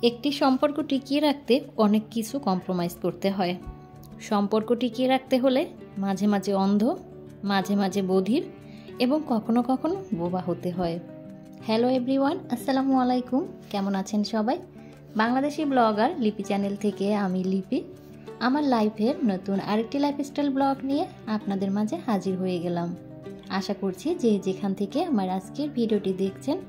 একটি সম্পর্ক টিকিয়ে রাখতে অনেক কিছু কম্প্রোমাইজ করতে হয়। সম্পর্ক টিকিয়ে রাখতে হলে মাঝে মাঝে অন্ধ, মাঝে মাঝে বধির এবং কখনো কখনো বোবা হতে হয়। হ্যালো এভরিওয়ান, আসসালামু আলাইকুম। কেমন আছেন সবাই? বাংলাদেশি ব্লগার লিপি চ্যানেল থেকে আমি লিপি আমার লাইফের নতুন আরেকটি লাইফস্টাইল ব্লগ নিয়ে আপনাদের মাঝে হাজির হয়ে গেলাম। আশা করছি যে যেখান থেকে আমার আজকের ভিডিওটি দেখছেন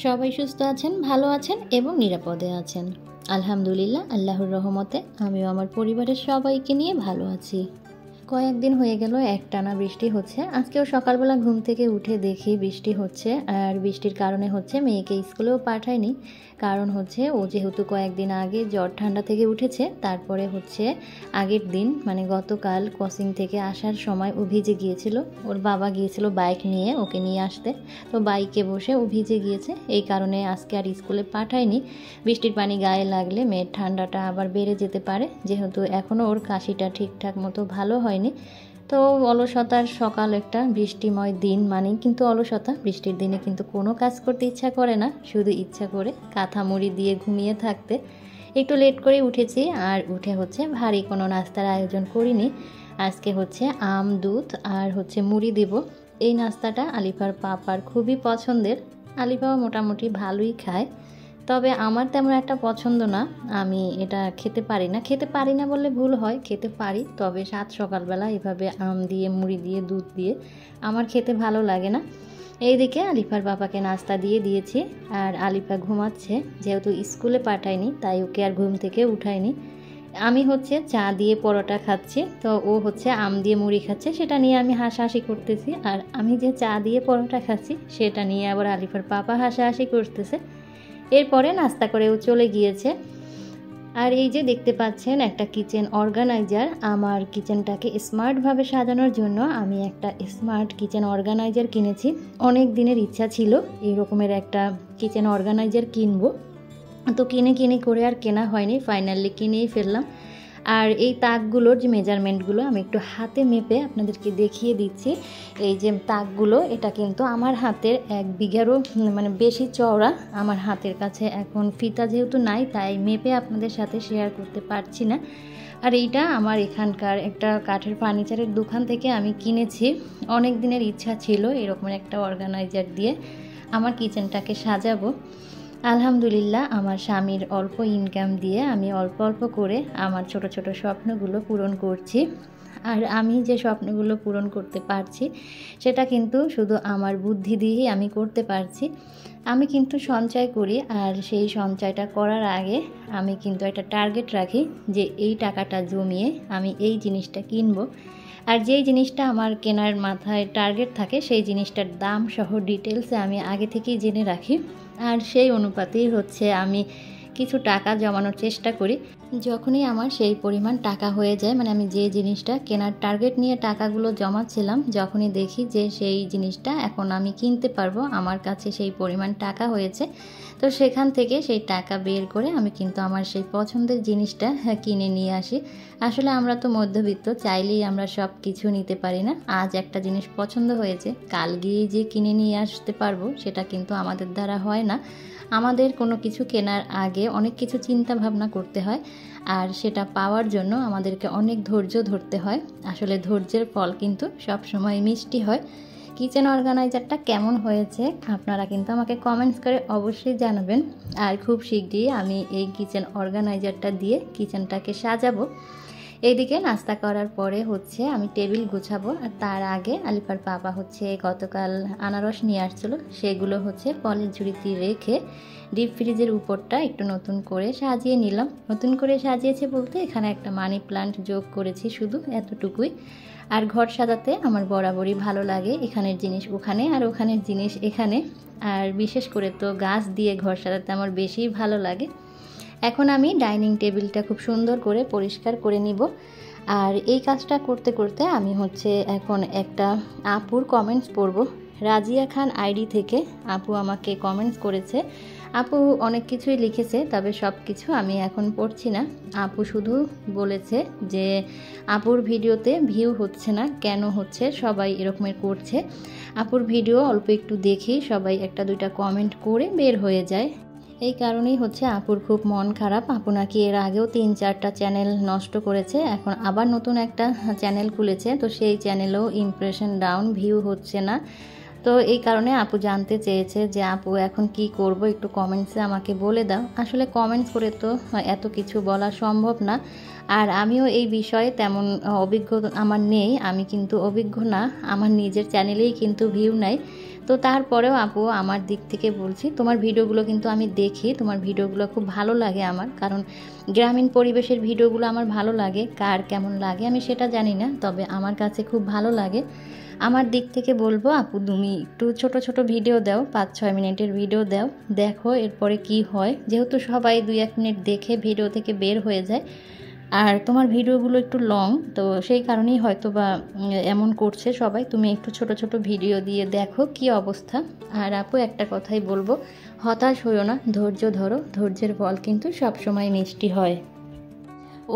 সবাই সুস্থ আছেন, ভালো আছেন এবং নিরাপদে আছেন। আলহামদুলিল্লাহ, আল্লাহর রহমতে আমিও আমার পরিবারের সবাইকে নিয়ে ভালো আছি। কয়েকদিন হয়ে গেল একটানা বৃষ্টি হচ্ছে। আজকেও সকালবেলা ঘুম থেকে উঠে দেখি বৃষ্টি হচ্ছে, আর বৃষ্টির কারণে হচ্ছে মেয়েকে স্কুলেও পাঠায়নি। কারণ হচ্ছে ও যেহেতু কয়েকদিন আগে জ্বর ঠান্ডা থেকে উঠেছে, তারপরে হচ্ছে আগের দিন মানে গতকাল কোচিং থেকে আসার সময় ও ভিজে গিয়েছিল। ওর বাবা গিয়েছিল বাইক নিয়ে ওকে নিয়ে আসতে, তো বাইকে বসে ও ভিজে গিয়েছে। এই কারণে আজকে আর স্কুলে পাঠায়নি। বৃষ্টির পানি গায়ে লাগলে মেয়ের ঠান্ডাটা আবার বেড়ে যেতে পারে, যেহেতু এখনও ওর কাশিটা ঠিকঠাক মতো ভালো হয়নি। তো অলসতার সকাল, একটা বৃষ্টিময় দিন মানেই কিন্তু অলসতা। বৃষ্টির দিনে কিন্তু কোনো কাজ করতে ইচ্ছা করে না, শুধু ইচ্ছা করে কাঁথা মুড়ি দিয়ে ঘুমিয়ে থাকতে। একটু লেট করে উঠেছি, আর উঠে হচ্ছে ভারী কোনো নাস্তার আয়োজন করিনি। আজকে হচ্ছে আম, দুধ আর হচ্ছে মুড়ি দিব। এই নাস্তাটা আলিফার পাপার খুবই পছন্দের। আলিফাও মোটামুটি ভালোই খায়, তবে আমার তেমন একটা পছন্দ না। আমি এটা খেতে পারি না বললে ভুল হয়, খেতে পারি, তবে সাত সকালবেলা এভাবে আম দিয়ে, মুড়ি দিয়ে, দুধ দিয়ে আমার খেতে ভালো লাগে না। এইদিকে আলিফার বাবাকে নাস্তা দিয়ে দিয়েছি, আর আলিফা ঘুমাচ্ছে। যেহেতু স্কুলে পাঠায়নি তাই ওকে আর ঘুম থেকে উঠায়নি। আমি হচ্ছে চা দিয়ে পরোটা খাচ্ছি, তো ও হচ্ছে আম দিয়ে মুড়ি খাচ্ছে, সেটা নিয়ে আমি হাসাহাসি করতেছি। আর আমি যে চা দিয়ে পরোটা খাচ্ছি সেটা নিয়ে আবার আলিফার পাপা হাসাহাসি করতেছে। এরপরে নাস্তা করেও চলে গিয়েছে। আর এই যে দেখতে পাচ্ছেন একটা কিচেন অর্গানাইজার। আমার কিচেনটাকে স্মার্টভাবে সাজানোর জন্য আমি একটা স্মার্ট কিচেন অর্গানাইজার কিনেছি। অনেক দিনের ইচ্ছা ছিল এই রকমের একটা কিচেন অর্গানাইজার কিনবো, তো কিনে করে আর কেনা হয়নি, ফাইনালি কিনেই ফেললাম। আর এই তাকগুলোর যে মেজারমেন্টগুলো আমি একটু হাতে মেপে আপনাদেরকে দেখিয়ে দিচ্ছি। এই যে তাকগুলো, এটা কিন্তু আমার হাতের 1 বিঘারও মানে বেশি চওড়া। আমার হাতের কাছে এখন ফিতা যেহেতু নাই, তাই মেপে আপনাদের সাথে শেয়ার করতে পারছি না। আর এইটা আমার এখানকার একটা কাঠের ফার্নিচারের দোকান থেকে আমি কিনেছি। অনেক দিনের ইচ্ছা ছিল এরকম একটা অর্গানাইজার দিয়ে আমার কিচেনটাকে সাজাবো। আলহামদুলিল্লাহ, আমার স্বামীর অল্প ইনকাম দিয়ে আমি অল্প অল্প করে আমার ছোট ছোট স্বপ্নগুলো পূরণ করছি। আর আমি যে স্বপ্নগুলো পূরণ করতে পারছি সেটা কিন্তু শুধু আমার বুদ্ধি দিয়েই আমি করতে পারছি। আমি কিন্তু সঞ্চয় করি, আর সেই সঞ্চয়টা করার আগে আমি কিন্তু একটা টার্গেট রাখি যে এই টাকাটা জমিয়ে আমি এই জিনিসটা কিনবো। আর যেই জিনিসটা আমার কেনার মাথায় টার্গেট থাকে সেই জিনিসটার দাম সহ ডিটেলসে আমি আগে থেকেই জেনে রাখি, আর সেই অনুপাতেই হচ্ছে আমি কিছু টাকা জমানোর চেষ্টা করি। যখনই আমার সেই পরিমাণ টাকা হয়ে যায়, মানে আমি যে জিনিসটা কেনার টার্গেট নিয়ে টাকাগুলো জমাচ্ছিলাম, যখনই দেখি যে সেই জিনিসটা এখন আমি কিনতে পারবো, আমার কাছে সেই পরিমাণ টাকা হয়েছে, তো সেখান থেকে সেই টাকা বের করে আমি কিন্তু আমার সেই পছন্দের জিনিসটা কিনে নিয়ে আসি। আসলে আমরা তো মধ্যবিত্ত, চাইলেই আমরা সব কিছু নিতে পারি না। আজ একটা জিনিস পছন্দ হয়েছে, কাল গিয়ে যে কিনে নিয়ে আসতে পারবো সেটা কিন্তু আমাদের দ্বারা হয় না। আমাদের কোনো কিছু কেনার আগে অনেক কিছু চিন্তা ভাবনা করতে হয়, আর সেটা পাওয়ার জন্য আমাদেরকে অনেক ধৈর্য ধরতে হয়। আসলে ধৈর্যের ফল কিন্তু সব সময় মিষ্টি হয়। কিচেন অর্গানাইজারটা কেমন হয়েছে আপনারা কিন্তু আমাকে কমেন্টস করে অবশ্যই জানাবেন। আর খুব শীঘ্রই আমি এই কিচেন অর্গানাইজারটা দিয়ে কিচেনটাকে সাজাবো। এইদিকে নাস্তা করার পরে হচ্ছে আমি টেবিল গুছাবো, আর তার আগে আলিফার পাপা হচ্ছে গতকাল আনারস নিয়ে আসছিলো, সেগুলো হচ্ছে পলির ঝুড়িতে রেখে ডিপ ফ্রিজের উপরটা একটু নতুন করে সাজিয়ে নিলাম। নতুন করে সাজিয়েছে বলতে এখানে একটা মানি প্লান্ট যোগ করেছি, শুধু এতটুকুই। আর ঘর সাজাতে আমার বরাবরই ভালো লাগে, এখানের জিনিস ওখানে আর ওখানের জিনিস এখানে, আর বিশেষ করে তো গাছ দিয়ে ঘর সাজাতে আমার বেশি ভালো লাগে। এখন আমি ডাইনিং টেবিলটা খুব সুন্দর করে পরিষ্কার করে নিব। আর এই কাজটা করতে করতে আমি হচ্ছে এখন একটা আপুর কমেন্টস পড়ব। রাজিয়া খান আইডি থেকে আপু আমাকে কমেন্টস করেছে। আপু অনেক কিছুই লিখেছে, তবে সব কিছু আমি এখন পড়ছি না। আপু শুধু বলেছে যে আপুর ভিডিওতে ভিউ হচ্ছে না, কেন হচ্ছে, সবাই এরকমের করছে। আপুর ভিডিও অল্প একটু দেখেই সবাই একটা দুইটা কমেন্ট করে বের হয়ে যায়। এই কারণেই হচ্ছে আপুর খুব মন খারাপ। আপু নাকি এর আগেও 3-4টা চ্যানেল নষ্ট করেছে, এখন আবার নতুন একটা চ্যানেল খুলেছে, তো সেই চ্যানেলেও ইমপ্রেশন ডাউন, ভিউ হচ্ছে না। তো এই কারণে আপু জানতে চেয়েছে যে আপু এখন কি করব, একটু কমেন্টসে আমাকে বলে দাও। আসলে কমেন্টস করে তো এত কিছু বলা সম্ভব না, আর আমিও এই বিষয়ে তেমন অভিজ্ঞতা আমার নেই, আমি কিন্তু অভিজ্ঞ না, আমার নিজের চ্যানেলেই কিন্তু ভিউ নাই। তো তারপরেও আপু আমার দিক থেকে বলছি, তোমার ভিডিওগুলো কিন্তু আমি দেখি, তোমার ভিডিওগুলো খুব ভালো লাগে আমার, কারণ গ্রামীণ পরিবেশের ভিডিওগুলো আমার ভালো লাগে। কার কেমন লাগে আমি সেটা জানি না, তবে আমার কাছে খুব ভালো লাগে। আমার দিক থেকে বলবো আপু তুমি একটু ছোট ছোট ভিডিও দাও, 5-6 মিনিটের ভিডিও দাও, দেখো এরপরে কি হয়। যেহেতু সবাই 2-1 মিনিট দেখে ভিডিও থেকে বের হয়ে যায়, আর তোমার ভিডিওগুলো একটু লং, তো সেই কারণেই হয়তো বা এমন করছে সবাই। তুমি একটু ছোট ছোট ভিডিও দিয়ে দেখো কি অবস্থা। আর আপু একটা কথাই বলবো, হতাশ হইও না, ধৈর্য ধরো, ধৈর্যের ফল কিন্তু সবসময় মিষ্টি হয়।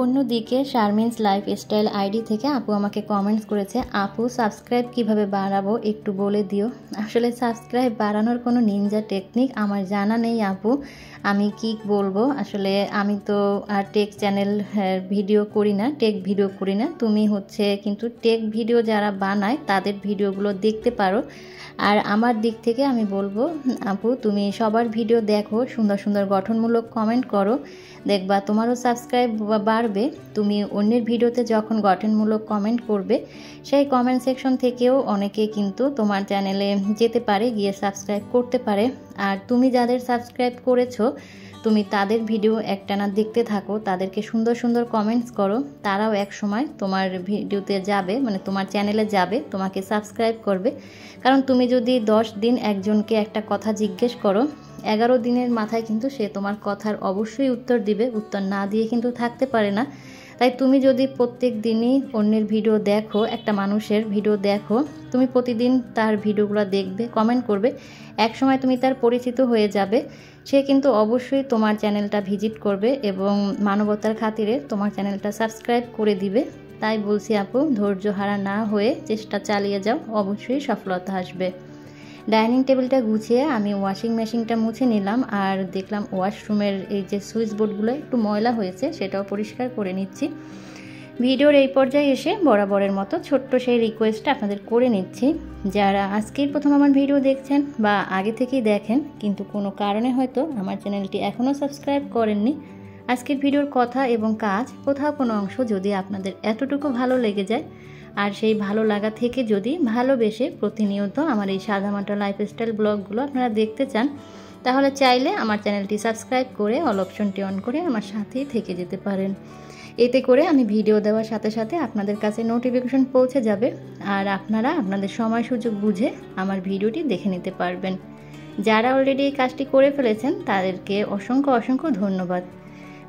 অন্যদিকে শারমিনস লাইফস্টাইল আইডি থেকে আপু আমাকে কমেন্টস করেছে, আপু সাবস্ক্রাইব কিভাবে বাড়াবো একটু বলে দিও। আসলে সাবস্ক্রাইব বাড়ানোর কোনো নিনজা টেকনিক আমার জানা নেই আপু, আমি কি বলবো। আসলে আমি তো আর টেক চ্যানেল ভিডিও করি না, টেক ভিডিও করি না। তুমি হচ্ছে কিন্তু টেক ভিডিও যারা বানায় তাদের ভিডিওগুলো দেখতে পারো। আর আমার দিক থেকে আমি বলবো আপু তুমি সবার ভিডিও দেখো, সুন্দর সুন্দর গঠনমূলক কমেন্ট করো, দেখবা তোমারও সাবস্ক্রাইব বাড়বে। তুমি অন্যের ভিডিওতে যখন গঠনমূলক কমেন্ট করবে, সেই কমেন্ট সেকশন থেকেও অনেকে কিন্তু তোমার চ্যানেলে যেতে পারে, গিয়ে সাবস্ক্রাইব করতে পারে। আর তুমি যাদের সাবস্ক্রাইব করেছো, তুমি তাদের ভিডিও একটানা দেখতে থাকো, তাদেরকে সুন্দর সুন্দর কমেন্টস করো, তারাও এক সময় তোমার ভিডিওতে যাবে, মানে তোমার চ্যানেলে যাবে, তোমাকে সাবস্ক্রাইব করবে। কারণ তুমি যদি 10 দিন একজনকে একটা কথা জিজ্ঞেস করো, 11 দিনের মাথায় কিন্তু সে তোমার কথার অবশ্যই উত্তর দিবে, উত্তর না দিয়ে কিন্তু থাকতে পারে না। তাই তুমি যদি প্রত্যেক দিনই অন্যের ভিডিও দেখো, একটা মানুষের ভিডিও দেখো, তুমি প্রতিদিন তার ভিডিওগুলো দেখবে, কমেন্ট করবে, এক সময় তুমি তার পরিচিত হয়ে যাবে, সে কিন্তু অবশ্যই তোমার চ্যানেলটা ভিজিট করবে এবং মানবতার খাতিরে তোমার চ্যানেলটা সাবস্ক্রাইব করে দিবে। তাই বলছি আপু, ধৈর্য হারা না হয়ে চেষ্টা চালিয়ে যাও, অবশ্যই সফলতা আসবে। ডাইনিং টেবিলটা গুছিয়ে আমি ওয়াশিং মেশিনটা মুছে নিলাম, আর দেখলাম ওয়াশরুমের এই যে সুইচ বোর্ডগুলো একটু ময়লা হয়েছে, সেটাও পরিষ্কার করে নিচ্ছি। ভিডিওর এই পর্যায়ে এসে বরাবরের মতো ছোট্ট সেই রিকোয়েস্টটা আপনাদের করে নিচ্ছি, যারা আজকেই প্রথম আমার ভিডিও দেখছেন বা আগে থেকেই দেখেন কিন্তু কোনো কারণে হয়তো আমার চ্যানেলটি এখনও সাবস্ক্রাইব করেননি, আজকের ভিডিওর কথা এবং কাজ কোথাও কোনো অংশ যদি আপনাদের এতটুকু ভালো লেগে যায়, আর সেই ভালো লাগা থেকে যদি ভালোবেসে প্রতিনিয়ত আমার এই সাদামাটা লাইফস্টাইল ব্লগগুলো আপনারা দেখতে চান, তাহলে চাইলে আমার চ্যানেলটি সাবস্ক্রাইব করে অল অপশনটি অন করে আমার সাথেই থেকে যেতে পারেন। এতে করে আমি ভিডিও দেওয়ার সাথে সাথে আপনাদের কাছে নোটিফিকেশন পৌঁছে যাবে, আর আপনারা আপনাদের সময় সুযোগ বুঝে আমার ভিডিওটি দেখে নিতে পারবেন। যারা অলরেডি এই কাজটি করে ফেলেছেন তাদেরকে অসংখ্য অসংখ্য ধন্যবাদ।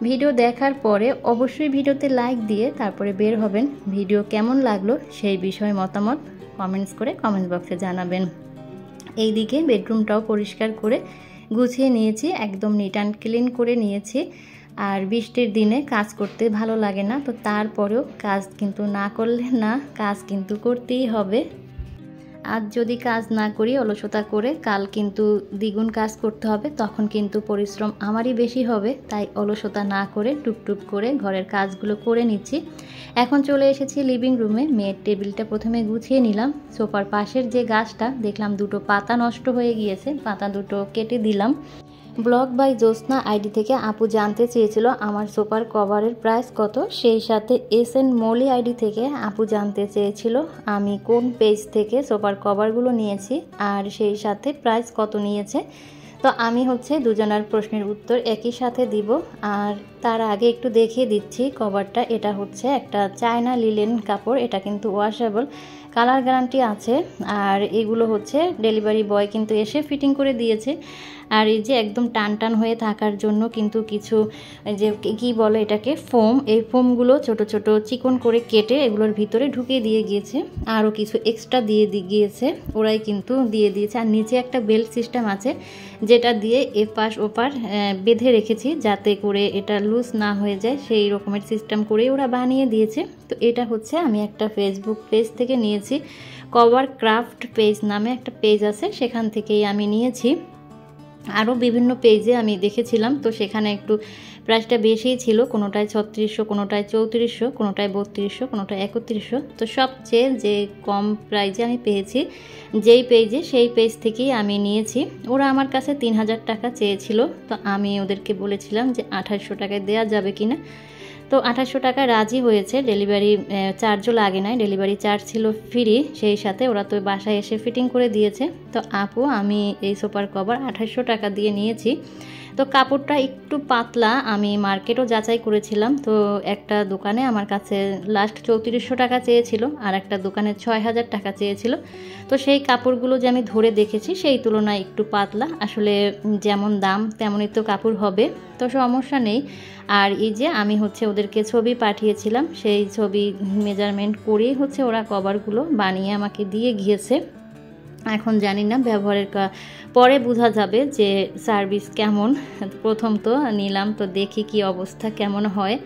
ভিডিও দেখার পরে অবশ্যই ভিডিওতে লাইক দিয়ে তারপরে বের হবেন। ভিডিও কেমন লাগলো সেই বিষয়ে মতামত কমেন্টস করে কমেন্ট বক্সে জানাবেন। এইদিকে বেডরুমটাও পরিষ্কার করে গুছিয়ে নিয়েছি, একদম নিট অ্যান্ড ক্লিন করে নিয়েছি। আর বৃষ্টির দিনে কাজ করতে ভালো লাগে না, তো তারপরেও কাজ কিন্তু না করলে না, কাজ কিন্তু করতেই হবে। আজ যদি কাজ না করি, অলসতা করে, কাল কিন্তু দ্বিগুণ কাজ করতে হবে, তখন কিন্তু পরিশ্রম আমারই বেশি হবে। তাই অলসতা না করে টুকটুক করে ঘরের কাজগুলো করে নিচ্ছি। এখন চলে এসেছি লিভিং রুমে, মেয়ের টেবিলটা প্রথমে গুছিয়ে নিলাম। সোফার পাশের যে গাছটা দেখলাম দুটো পাতা নষ্ট হয়ে গিয়েছে, পাতা দুটো কেটে দিলাম। ব্লগ বাই জ্যোৎস্না আইডি থেকে আপু জানতে চেয়েছিল আমার সোফার কভারের প্রাইস কত, সেই সাথে SN মলি আইডি থেকে আপু জানতে চেয়েছিল আমি কোন পেজ থেকে সোফার কভারগুলো নিয়েছি আর সেই সাথে প্রাইস কত নিয়েছে। তো আমি হচ্ছে দুজনের প্রশ্নের উত্তর একই সাথে দিব। আর তার আগে একটু দেখিয়ে দিচ্ছি কভারটা। এটা হচ্ছে একটা চায়না লিলেন কাপড়, এটা কিন্তু ওয়াশেবল, কালার গ্যারান্টি আছে। আর এগুলো হচ্ছে ডেলিভারি বয় কিন্তু এসে ফিটিং করে দিয়েছে। আর এই যে একদম টান টান হয়ে থাকার জন্য কিন্তু কিছু যে কি বলে এটাকে ফোম, এই ফোমগুলো ছোট ছোট চিকন করে কেটে এগুলোর ভিতরে ঢুকিয়ে দিয়ে গিয়েছে। আরও কিছু এক্সট্রা দিয়ে গিয়েছে, ওরাই কিন্তু দিয়ে দিয়েছে। আর নিচে একটা বেল্ট সিস্টেম আছে যেটা দিয়ে এপাশ ওপার বেঁধে রেখেছি যাতে করে এটা লুজ না হয়ে যায়, সেই রকমের সিস্টেম করেই ওরা বানিয়ে দিয়েছে। তো এটা হচ্ছে আমি একটা ফেসবুক পেজ থেকে নিয়েছি, কভার ক্রাফট পেজ নামে একটা পেজ আছে, সেখান থেকেই আমি নিয়েছি। আরও বিভিন্ন পেজে আমি দেখেছিলাম, তো সেখানে একটু প্রাইসটা বেশিই ছিল, কোনোটায় 3600, কোনোটায় 3400, কোনোটায় 3200, কোনোটায় 3100। তো সবচেয়ে যে কম প্রাইজে আমি পেয়েছি যেই পেজে, সেই পেজ থেকেই আমি নিয়েছি। ওরা আমার কাছে 3000 টাকা চেয়েছিল, তো আমি ওদেরকে বলেছিলাম যে 2800 টাকায় দেওয়া যাবে কিনা। তো 2800 টাকা রাজি হয়েছে। ডেলিভারি চার্জও লাগে নাই, ডেলিভারি চার্জ ছিল ফ্রি। সেই সাথে ওরা তো বাসায় এসে ফিটিং করে দিয়েছে। তো আপু আমি এই সোফার কভার 2800 টাকা দিয়ে নিয়েছি। তো কাপড়টা একটু পাতলা, আমি মার্কেটও যাচাই করেছিলাম। তো একটা দোকানে আমার কাছে লাস্ট 3400 টাকা চেয়েছিল, আর একটা দোকানে 6000 টাকা চেয়েছিল। তো সেই কাপড়গুলো যে আমি ধরে দেখেছি, সেই তুলনায় একটু পাতলা। আসলে যেমন দাম তেমনই তো কাপড় হবে, তো সমস্যা নেই। আর এই যে আমি ওদেরকে ছবি পাঠিয়েছিলাম, সেই ছবি মেজারমেন্ট করেই ওরা কভারগুলো বানিয়ে আমাকে দিয়ে গিয়েছে। এখন জানি না, ব্যবহারের পরে বোঝা যাবে যে সার্ভিস কেমন। প্রথম তো নিলাম, তো দেখি কি অবস্থা কেমন হয়।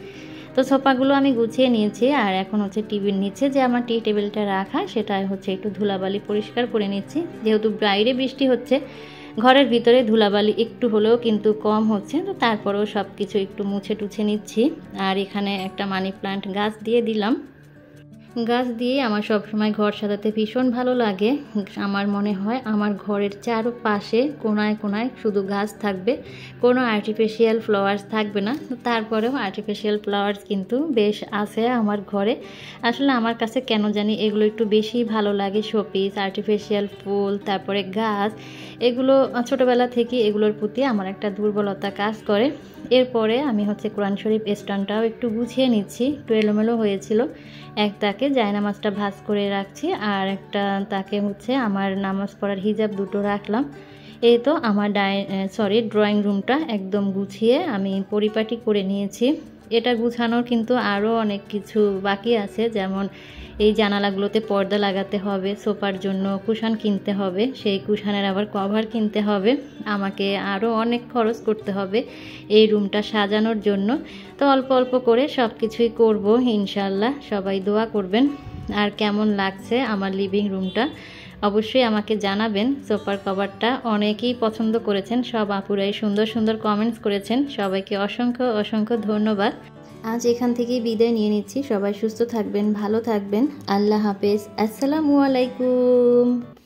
তো সোফাগুলো আমি গুছিয়ে নিয়েছি, আর এখন টিভির নিচে যে আমার টি টেবিলটা রাখা, সেটা একটু ধুলাবালি পরিষ্কার করে নিচ্ছি। যেহেতু বাইরে বৃষ্টি হচ্ছে, ঘরের ভিতরে ধুলাবালি একটু হলেও কিন্তু কম হচ্ছে, তো তারপরেও সব কিছু একটু মুছে টুছে নিচ্ছি। আর এখানে একটা মানি প্লান্ট গাছ দিয়ে দিলাম। গাছ দিয়ে আমার সবসময় ঘর সাজাতে ভীষণ ভালো লাগে। আমার মনে হয় আমার ঘরের চারপাশে কোনায় কোনায় শুধু গাছ থাকবে, কোনো আর্টিফিশিয়াল ফ্লাওয়ার্স থাকবে না। তারপরেও আর্টিফিশিয়াল ফ্লাওয়ার্স কিন্তু বেশ আছে আমার ঘরে। আসলে আমার কাছে কেন জানি এগুলো একটু বেশি ভালো লাগে। শোপিস, আর্টিফিশিয়াল ফুল, তারপরে গাছ, এগুলো ছোটোবেলা থেকে এগুলোর প্রতি আমার একটা দুর্বলতা কাজ করে। এরপরে আমি কোরআন শরীফ স্ট্যান্ডটাও একটু গুছিয়ে নিচ্ছি, একটু এলোমেলো হয়েছিল। এক তাকে জায়নামাজটা ভাঁজ করে রাখছি, আর একটা তাকে আমার নামাজ পড়ার হিজাব দুটো রাখলাম। এই তো আমার ড্রয়িং রুমটা একদম গুছিয়ে আমি পরিপাটি করে নিয়েছি। এটা গুছানোর কিন্তু আরও অনেক কিছু বাকি আছে, যেমন এই জানালাগুলোতে পর্দা লাগাতে হবে, সোফার জন্য কুশান কিনতে হবে, সেই কুশানের আবার কভার কিনতে হবে, আমাকে আরও অনেক খরচ করতে হবে এই রুমটা সাজানোর জন্য। তো অল্প অল্প করে সব কিছুই করবো ইনশাল্লাহ। সবাই দোয়া করবেন। আর কেমন লাগছে আমার লিভিং রুমটা অবশ্যই আমাকে জানাবেন। সোফার কভারটা অনেকেই পছন্দ করেছেন, সব আপুরাই সুন্দর সুন্দর কমেন্টস করেছেন। সবাইকে অসংখ্য অসংখ্য ধন্যবাদ। আজ এখান থেকেই বিদায় নিয়ে নিচ্ছি। সবাই সুস্থ থাকবেন, ভালো থাকবেন। আল্লাহ হাফেজ। আসসালামু আলাইকুম।